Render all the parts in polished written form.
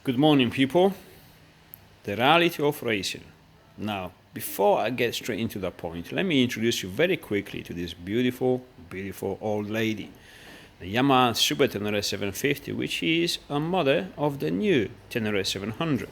Good morning, people. The reality of racing. Now, before I get straight into the point, let me introduce you very quickly to this beautiful, beautiful old lady. The Yamaha Super Tenere 750, which is a model of the new Tenere 700.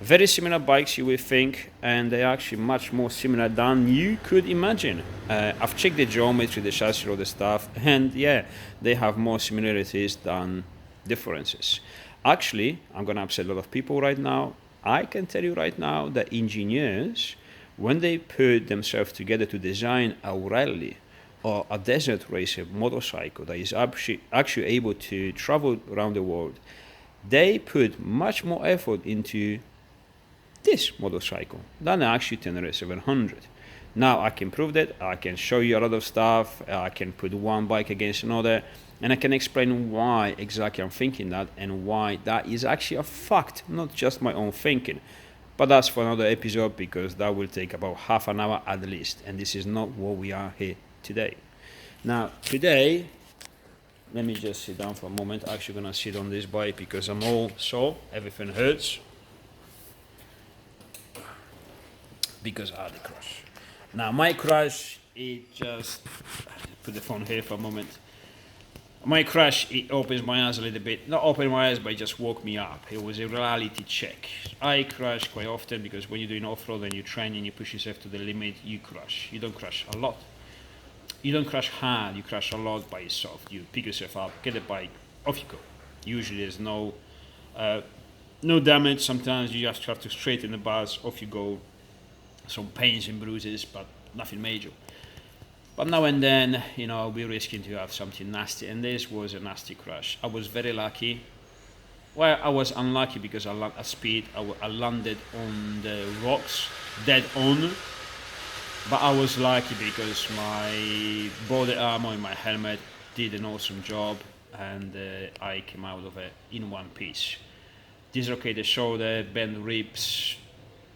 Very similar bikes, you would think, and they're actually much more similar than you could imagine. I've checked the geometry, the chassis, all the stuff, and yeah, they have more similarities than differences. Actually, I'm gonna upset a lot of people right now. I can tell you right now that engineers, when they put themselves together to design a rally or a desert racer motorcycle that is actually able to travel around the world, they put much more effort into this motorcycle than actually Tenere 700. Now I can prove that, I can show you a lot of stuff, I can put one bike against another, and I can explain why exactly I'm thinking that and why that is actually a fact, not just my own thinking. But that's for another episode because that will take about half an hour at least, and this is not what we are here today. Now, today, let me just sit down for a moment. I'm actually gonna sit on this bike because I'm all sore, everything hurts. Because I had a crash. Now my crash, it just put the phone here for a moment. My crash, it opens my eyes a little bit. Not open my eyes, but it just woke me up. It was a reality check. I crash quite often because when you're doing off-road and you train and you push yourself to the limit, you crash. You don't crash a lot. You don't crash hard, you crash a lot by yourself. You pick yourself up, get the bike, off you go. Usually there's no damage. Sometimes you just have to straighten the bars, off you go. Some pains and bruises, but nothing major. But now and then, we're risking to have something nasty, and this was a nasty crash. I was very lucky. Well, I was unlucky because at speed, I landed on the rocks, dead on. But I was lucky because my body armor and my helmet did an awesome job, and I came out of it in one piece. Dislocated shoulder, bent ribs,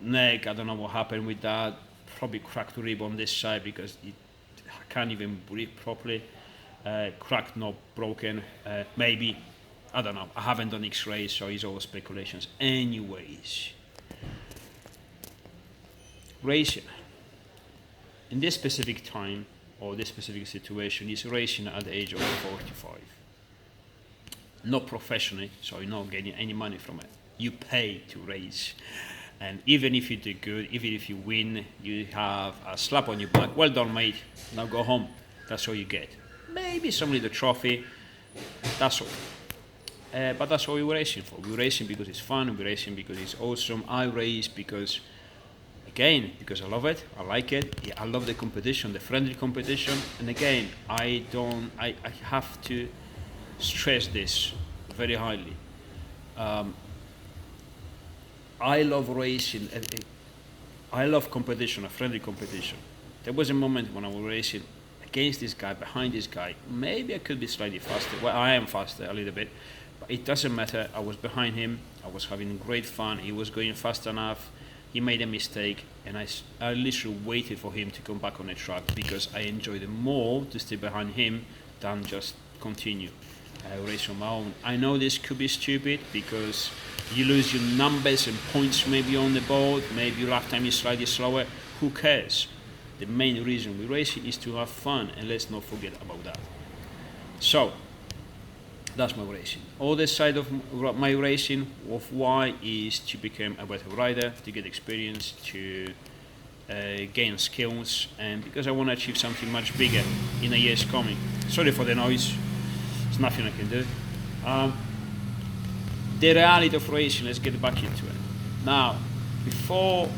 neck, I don't know what happened with that. Probably cracked rib on this side because I can't even breathe properly. Cracked, not broken. Maybe, I don't know. I haven't done X-rays, so it's all speculations. Anyways, racing. In this specific time or this specific situation, is racing at the age of 45. Not professionally, so you're not getting any money from it. You pay to race. And even if you do good, even if you win, you have a slap on your back. Well done, mate. Now go home. That's all you get. Maybe some little trophy. That's all. But that's what we're racing for. We're racing because it's fun. We're racing because it's awesome. I race because I love it. I like it. Yeah, I love the competition, the friendly competition. And again, I have to stress this very highly. I love racing. I love competition, a friendly competition. There was a moment when I was racing against this guy, behind this guy. Maybe I could be slightly faster. Well, I am faster a little bit, but it doesn't matter. I was behind him. I was having great fun. He was going fast enough. He made a mistake, and I literally waited for him to come back on the track because I enjoyed it more to stay behind him than just continue race on my own. I know this could be stupid because you lose your numbers and points maybe on the board, maybe your lap time is slightly slower. Who cares? The main reason we race is to have fun, and let's not forget about that. So, that's my racing. Other side of my racing of why is to become a better rider, to get experience, to gain skills, and because I want to achieve something much bigger in the years coming. Sorry for the noise. There's nothing I can do. The reality of racing, let's get back into it. Now, before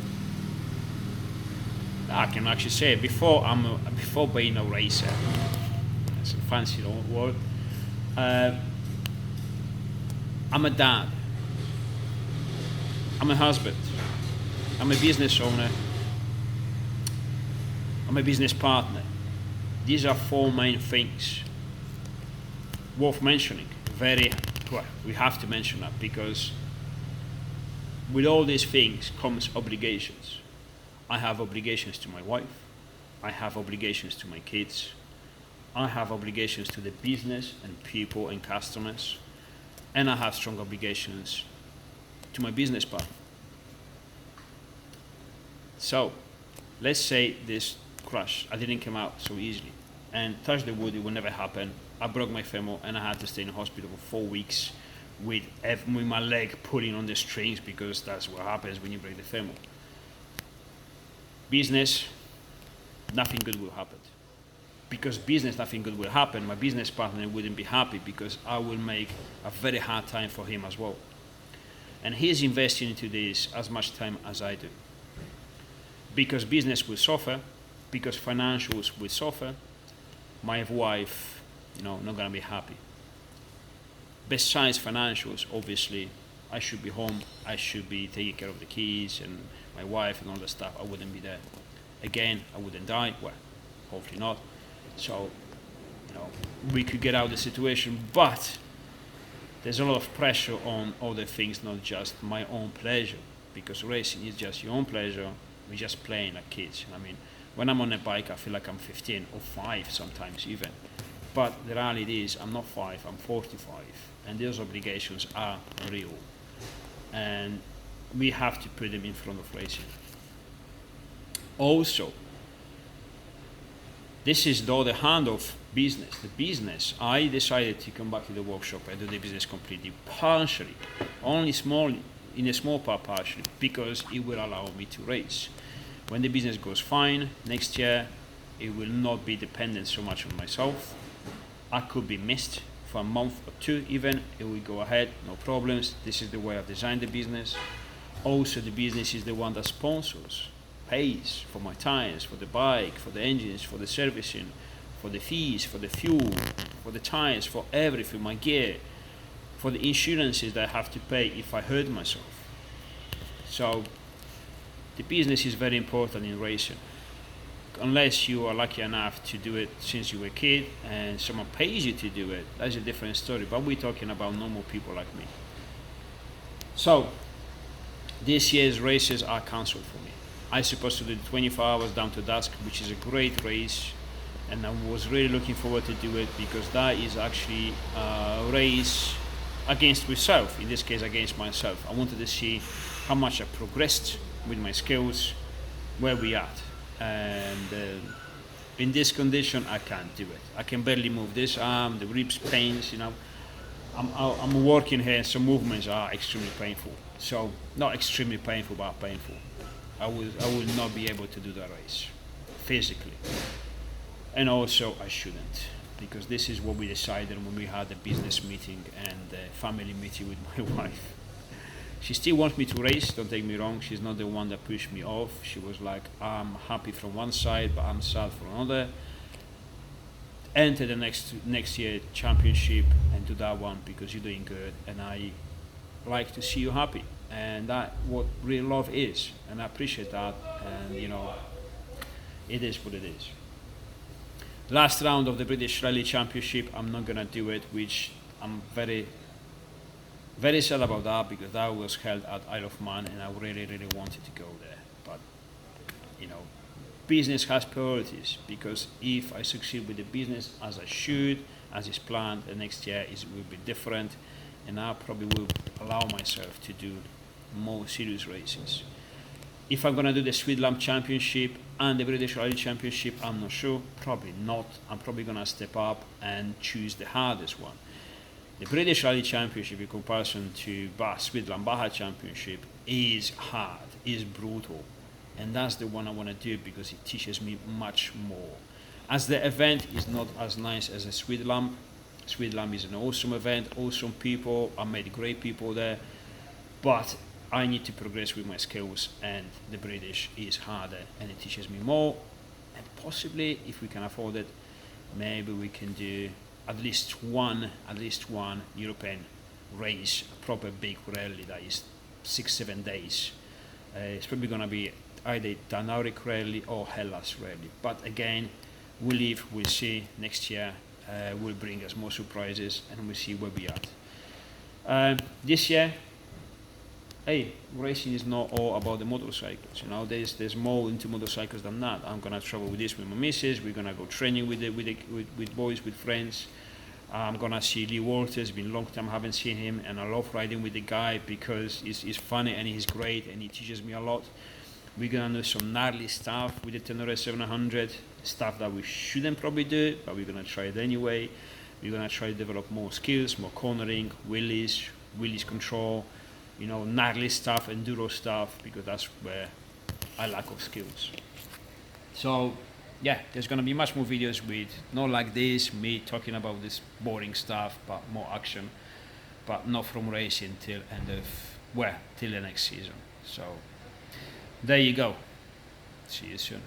being a racer, it's a fancy word, I'm a dad, I'm a husband, I'm a business owner, I'm a business partner. These are four main things worth mentioning. We have to mention that because with all these things comes obligations. I have obligations to my wife, I have obligations to my kids, I have obligations to the business and people and customers, and I have strong obligations to my business partner. So let's say this crash, I didn't come out so easily, and touch the wood, it will never happen. I broke my femur and I had to stay in the hospital for 4 weeks with my leg pulling on the strings, because that's what happens when you break the femur. Business, nothing good will happen. Because business, nothing good will happen. My business partner wouldn't be happy, because I will make a very hard time for him as well. And he's investing into this as much time as I do. Because business will suffer, because financials will suffer, my wife, not gonna be happy. Besides financials, obviously, I should be home, I should be taking care of the kids and my wife and all the stuff. I wouldn't be there. Again, I wouldn't die. Well, hopefully not. So, we could get out of the situation, but there's a lot of pressure on other things, not just my own pleasure, because racing is just your own pleasure. We're just playing like kids. I mean, when I'm on a bike, I feel like I'm 15 or 5 sometimes even. But the reality is, I'm not 5, I'm 45, and those obligations are real. And we have to put them in front of racing. Also, this is the other hand of business. The business, I decided to come back to the workshop and do the business completely, partially, only in a small part partially, because it will allow me to race. When the business goes fine, next year, it will not be dependent so much on myself. I could be missed for a month or 2 even, it will go ahead, no problems. This is the way I've designed the business. Also, the business is the one that sponsors, pays for my tires, for the bike, for the engines, for the servicing, for the fees, for the fuel, for the tires, for everything, my gear, for the insurances that I have to pay if I hurt myself. So the business is very important in racing. Unless you are lucky enough to do it since you were a kid and someone pays you to do it, that's a different story. But we're talking about normal people like me. So this year's races are cancelled for me. I was supposed to do 24 hours down to dusk, which is a great race, and I was really looking forward to do it, because that is actually a race against myself, in this case against myself. I wanted to see how much I progressed with my skills, where we at. And in this condition, I can't do it. I can barely move this arm, the ribs pains, I'm working here, some movements are extremely painful. So, not extremely painful, but painful. I will not be able to do the race, physically. And also, I shouldn't, because this is what we decided when we had the business meeting and the family meeting with my wife. She still wants me to race, don't take me wrong, she's not the one that pushed me off. She was like, I'm happy from one side, but I'm sad from another. Enter the next year championship and do that one, because you're doing good, and I like to see you happy. And that's what real love is, and I appreciate that, and it is what it is. Last round of the British Rally Championship, I'm not gonna do it, which I'm very sad about that, because that was held at Isle of Man and I really wanted to go there. But, business has priorities, because if I succeed with the business as I should, as is planned, the next year will be different, and I probably will allow myself to do more serious races. If I'm going to do the Switzerland Championship and the British Rally Championship, I'm not sure, probably not. I'm probably going to step up and choose the hardest one. The British Rally Championship, in comparison to Switzerland Baja Championship, is hard, is brutal. And that's the one I want to do, because it teaches me much more. As the event is not as nice as a Switzerland. Switzerland is an awesome event, awesome people. I met great people there. But I need to progress with my skills, and the British is harder and it teaches me more. And possibly, if we can afford it, maybe we can do at least one European race, a proper big rally that is 6-7 days. It's probably going to be either Danaurik Rally or Hellas Rally. But again, we'll live, we'll see. Next year will bring us more surprises, and we'll see where we are. This year, racing is not all about the motorcycles. There's more into motorcycles than that. I'm gonna travel with this with my missus. We're gonna go training with boys, with friends. I'm gonna see Lee Walters. Been a long time I haven't seen him, and I love riding with the guy because he's funny and he's great and he teaches me a lot. We're gonna do some gnarly stuff with the Tenere 700, stuff that we shouldn't probably do, but we're gonna try it anyway. We're gonna try to develop more skills, more cornering, wheelies control, gnarly stuff, enduro stuff, because that's where I lack of skills. So yeah, there's gonna be much more videos with not like this, me talking about this boring stuff, but more action, but not from racing till till the next season. So there you go. See you soon.